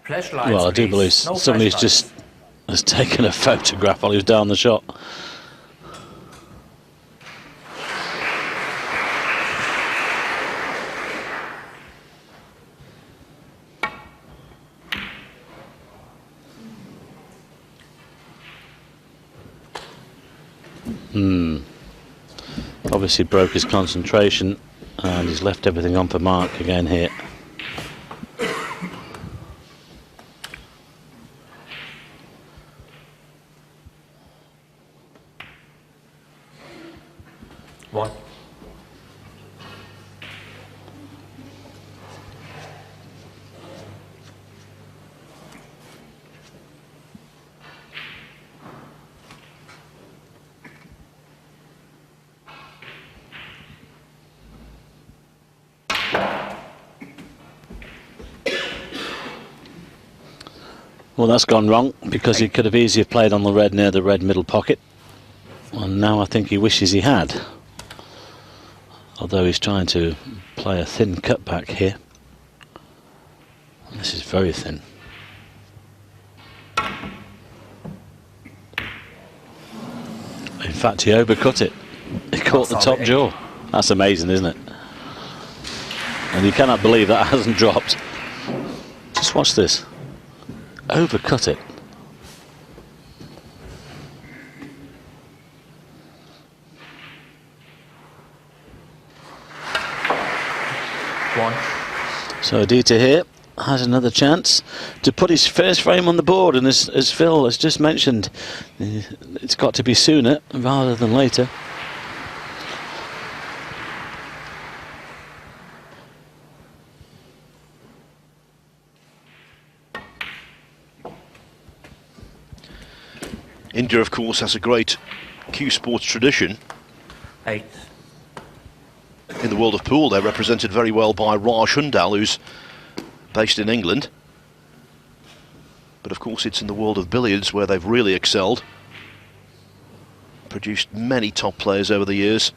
Well, I do believe somebody's just has taken a photograph while he was down the shot. Obviously broke his concentration and he's left everything on for mark again here. One. Well, that's gone wrong because he could have easily played on the red near the red middle pocket. And now I think he wishes he had. Although he's trying to play a thin cutback here. This is very thin. In fact, he overcut it. He caught the top jaw. That's amazing, isn't it? And you cannot believe that hasn't dropped. Just watch this. Overcut it. One. So Aditya here has another chance to put his first frame on the board, and as Phil has just mentioned, it's got to be sooner rather than later. India, of course, has a great Q Sports tradition. 8. In the world of pool, they're represented very well by Raj Hundal, who's based in England. But of course, it's in the world of billiards where they've really excelled. Produced many top players over the years.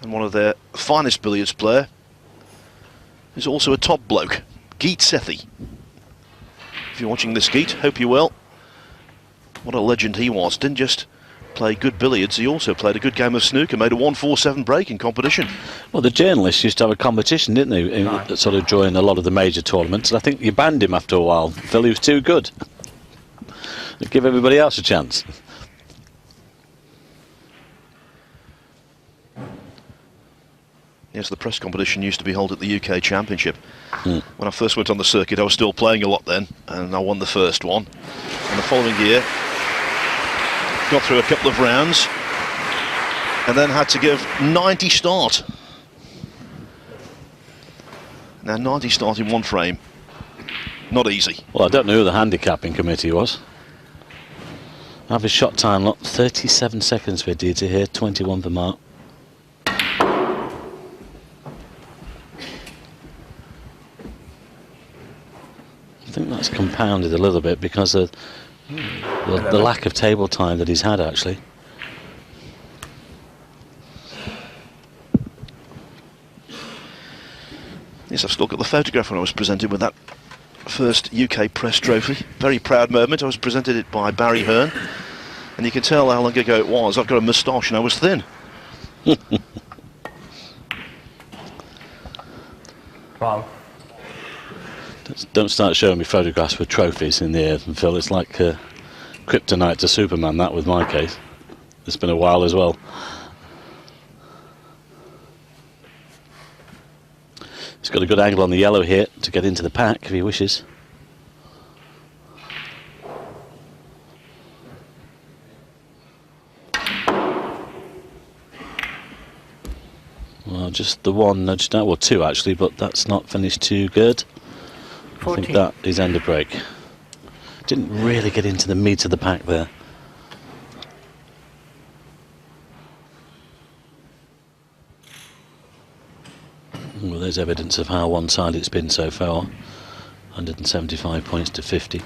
And one of their finest billiards player is also a top bloke, Geet Sethi. If you're watching this, Geet, hope you're well. What a legend he was. Didn't just play good billiards, he also played a good game of snooker, made a 147 break in competition. Well, the journalists used to have a competition, didn't they, that sort of during a lot of the major tournaments, and I think you banned him after a while. Phil, he was too good. Give everybody else a chance. Yes, the press competition used to be held at the UK Championship. When I first went on the circuit, I was still playing a lot then, and I won the first one. And the following year, got through a couple of rounds, and then had to give 90 start. Now, 90 start in one frame, not easy. Well, I don't know who the handicapping committee was. Average shot time, look, 37 seconds for Aditya here, 21 for Mark. I think that's compounded a little bit because of the lack of table time that he's had, actually. Yes, I've still got the photograph when I was presented with that first UK press trophy. Very proud moment. I was presented it by Barry Hearn, and you can tell how long ago it was. I've got a moustache and I was thin. Wow. Don't start showing me photographs with trophies in the air, Phil. It's like kryptonite to Superman, that with my case. It's been a while as well. He's got a good angle on the yellow here to get into the pack if he wishes. Well, just the one nudged out, well, two actually, but that's not finished too good. 14. I think that is end of break. Didn't really get into the meat of the pack there. Well, there's evidence of how one-sided it's been so far. 175 points to 50.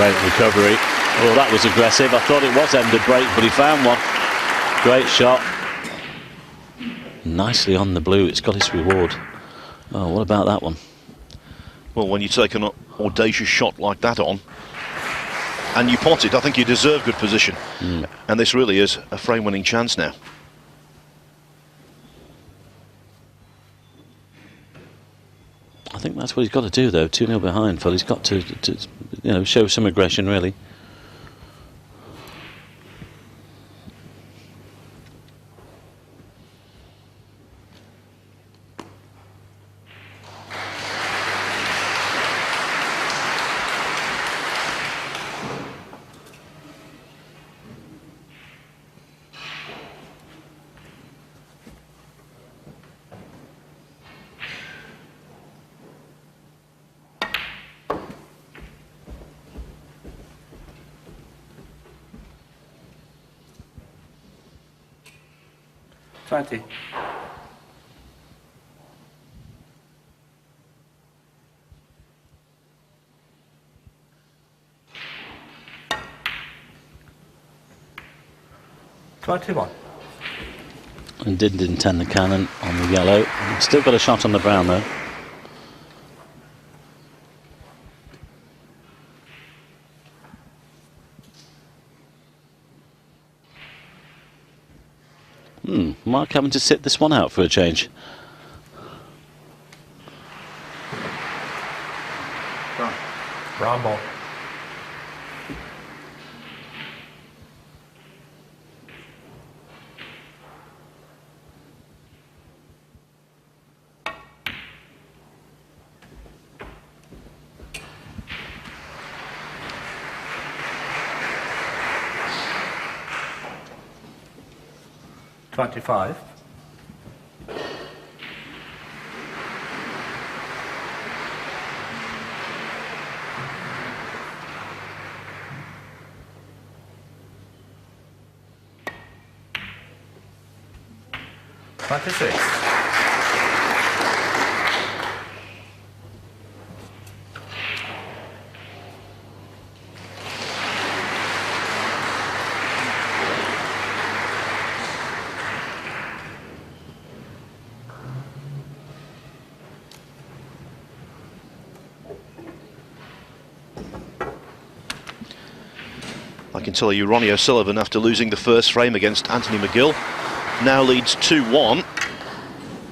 Great recovery. Oh, that was aggressive. I thought it was end of break, but he found one. Great shot. Nicely on the blue. It's got its reward. Oh, what about that one? Well, when you take an audacious shot like that on and you pot it, I think you deserve good position. And this really is a frame-winning chance now. I think that's what he's got to do, though. 2-0 behind, Phil. He's got to show some aggression, really. Twenty. And didn't intend the cannon on the yellow. Still got a shot on the brown, though. Mark having to sit this one out for a change. Brown ball. $25. $26. I can tell you Ronnie O'Sullivan, after losing the first frame against Anthony McGill, now leads 2-1.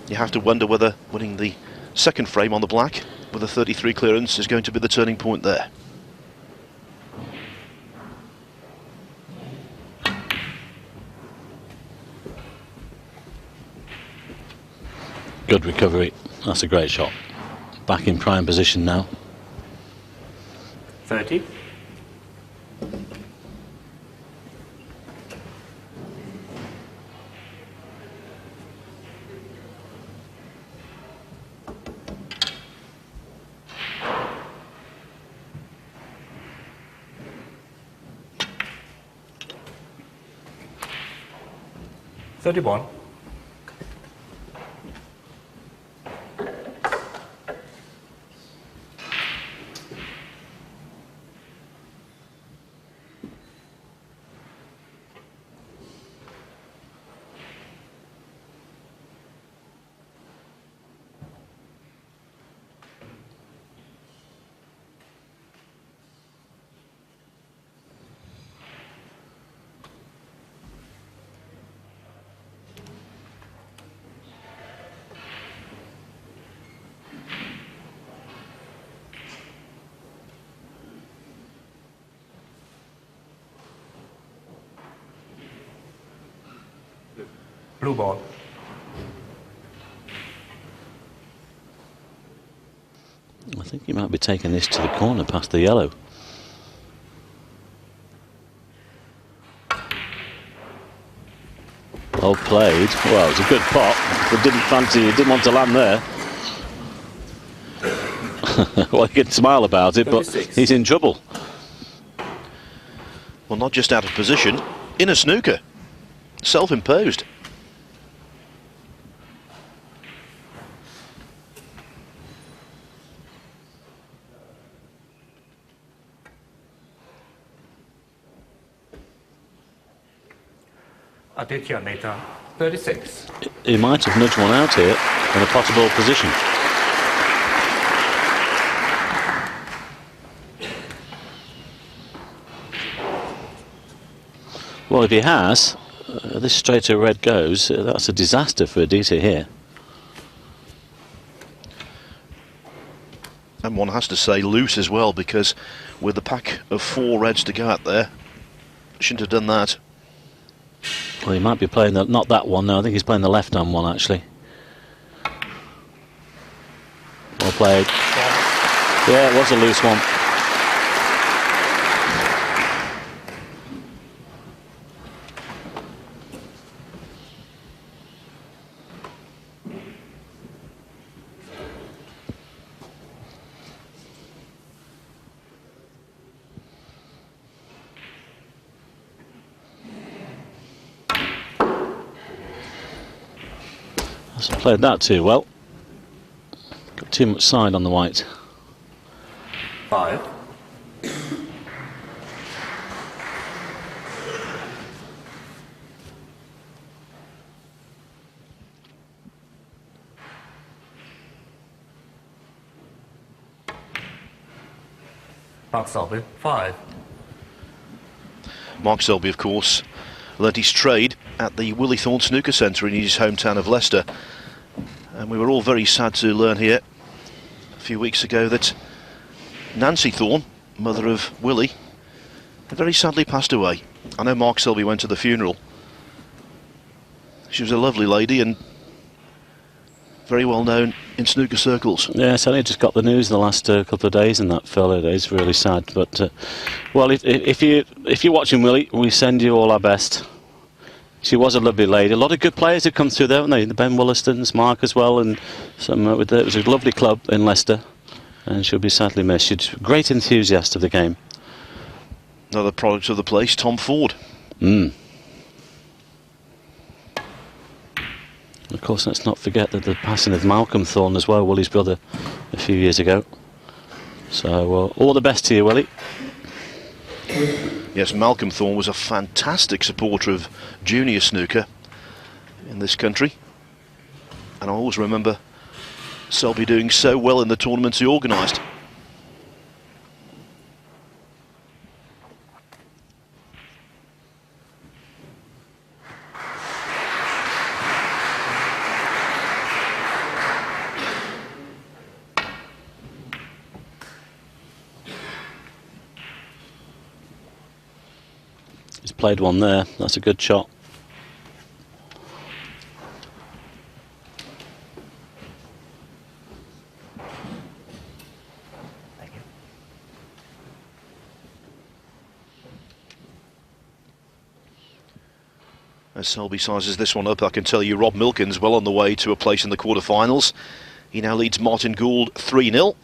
You have to wonder whether winning the second frame on the black with a 33 clearance is going to be the turning point there. Good recovery. That's a great shot. Back in prime position now. 30. $31. Blue ball. I think he might be taking this to the corner past the yellow. Well played. Well, it's a good pot, but didn't want to land there. Well, he can smile about it, but 36. he's in trouble. Well, not just out of position, in a snooker. Self-imposed. Aditya Mehta, 36. He might have nudged one out here in a potable position. Well, if he has, this straight to red goes. That's a disaster for Aditya here. And one has to say loose as well, because with the pack of 4 reds to go out there, shouldn't have done that. Well, he might be playing not that one. No, I think he's playing the left-hand one actually. Well played. Yeah, it was a loose one. Hasn't played that too well. Got too much side on the white. 5. Mark Selby, 5. Mark Selby, of course, learnt his trade at the Willie Thorne Snooker Centre in his hometown of Leicester. And we were all very sad to learn here a few weeks ago that Nancy Thorne, mother of Willie, had very sadly passed away. I know Mark Selby went to the funeral. She was a lovely lady and very well known in snooker circles. Yes, I only just got the news in the last couple of days, and that fella, it's really sad. But well, if you're watching Willie, we send you all our best. She was a lovely lady. A lot of good players have come through there, haven't they? The Ben Wollastons, Mark as well, and some. It was a lovely club in Leicester, and she'll be sadly missed. She's a great enthusiast of the game. Another product of the place, Tom Ford. Of course, let's not forget that the passing of Malcolm Thorne as well, Willie's brother, a few years ago. So all the best to you, Willie. Yes, Malcolm Thorne was a fantastic supporter of junior snooker in this country. And I always remember Selby doing so well in the tournaments he organised. He's played one there. That's a good shot. Thank you. As Selby sizes this one up, I can tell you Rob Milkins well on the way to a place in the quarterfinals. He now leads Martin Gould 3-0.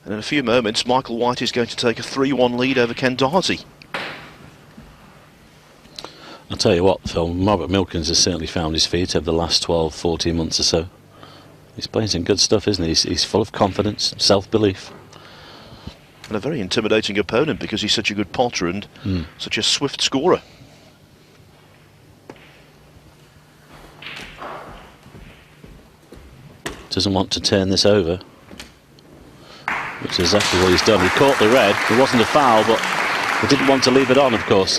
And in a few moments, Michael White is going to take a 3-1 lead over Ken Doherty. I'll tell you what, Phil, Robert Milkins has certainly found his feet over the last 12, 14 months or so. He's playing some good stuff, isn't he? He's full of confidence, self-belief. And a very intimidating opponent because he's such a good potter and such a swift scorer. Doesn't want to turn this over, which is exactly what he's done. He caught the red. It wasn't a foul, but he didn't want to leave it on, of course.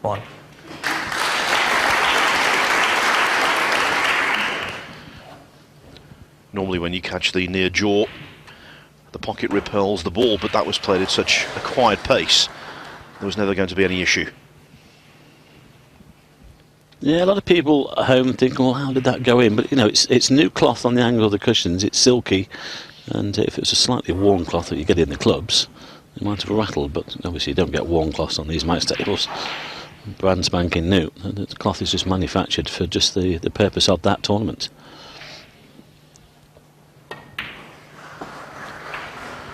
One. Normally when you catch the near jaw, the pocket repels the ball, but that was played at such a quiet pace, there was never going to be any issue. Yeah, a lot of people at home think, well, how did that go in? But, you know, it's new cloth on the angle of the cushions, it's silky, and if it was a slightly worn cloth that you get in the clubs, it might have rattled, but obviously you don't get worn cloths on these match tables. Brand spanking new. The cloth is just manufactured for just the purpose of that tournament.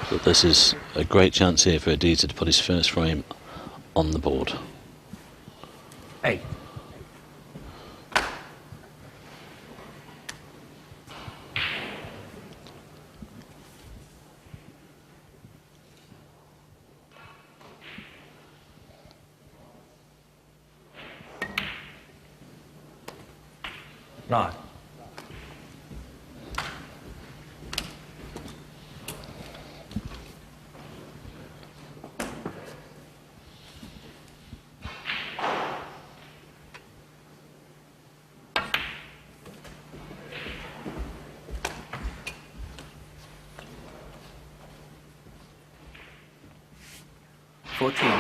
But this is a great chance here for Aditya to put his first frame on the board. 8. Nine. Fourteen.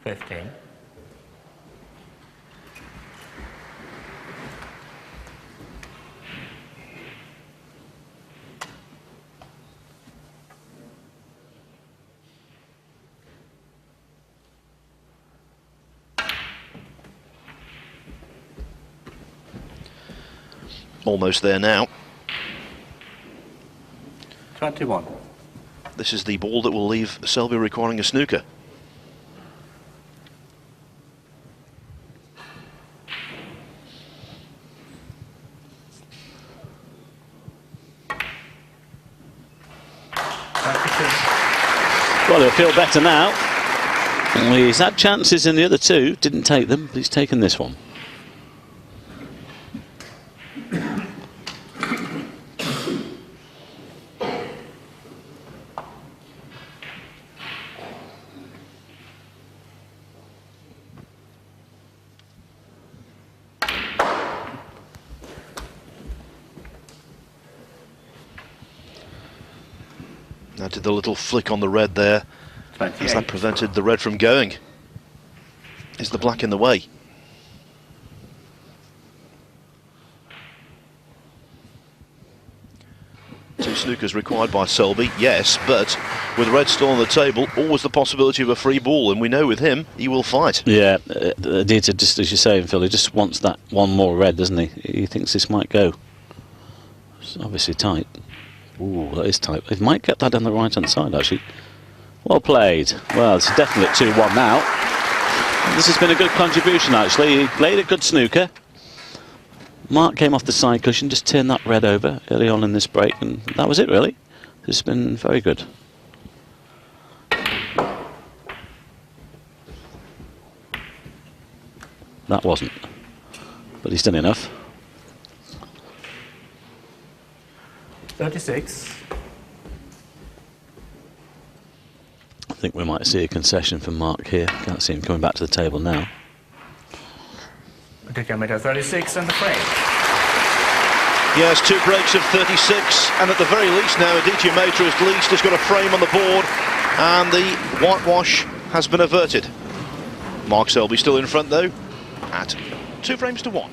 Fifteen. Almost there now. 21. This is the ball that will leave Selby requiring a snooker. Well, he'll feel better now. He's had chances in the other two, didn't take them, but he's taken this one. Now did the little flick on the red there, as that prevented the red from going. Is the black in the way? Two snookers required by Selby, yes, but with red still on the table, always the possibility of a free ball, and we know with him, he will fight. Yeah, Aditya, just as you're saying, Phil, he just wants that one more red, doesn't he? He thinks this might go. It's obviously tight. Ooh, that is tight. He might get that on the right-hand side, actually. Well played. Well, it's a definite 2-1 now. This has been a good contribution, actually. He played a good snooker. Mark came off the side cushion, just turned that red over early on in this break, and that was it, really. It's been very good. That wasn't. But he's done enough. 36. I think we might see a concession from Mark here. Can't see him coming back to the table now. Aditya Mehta 36 and the frame. Yes, two breaks of 36, and at the very least now, Aditya Mehta has got a frame on the board, and the whitewash has been averted. Mark Selby still in front, though, at 2 frames to 1.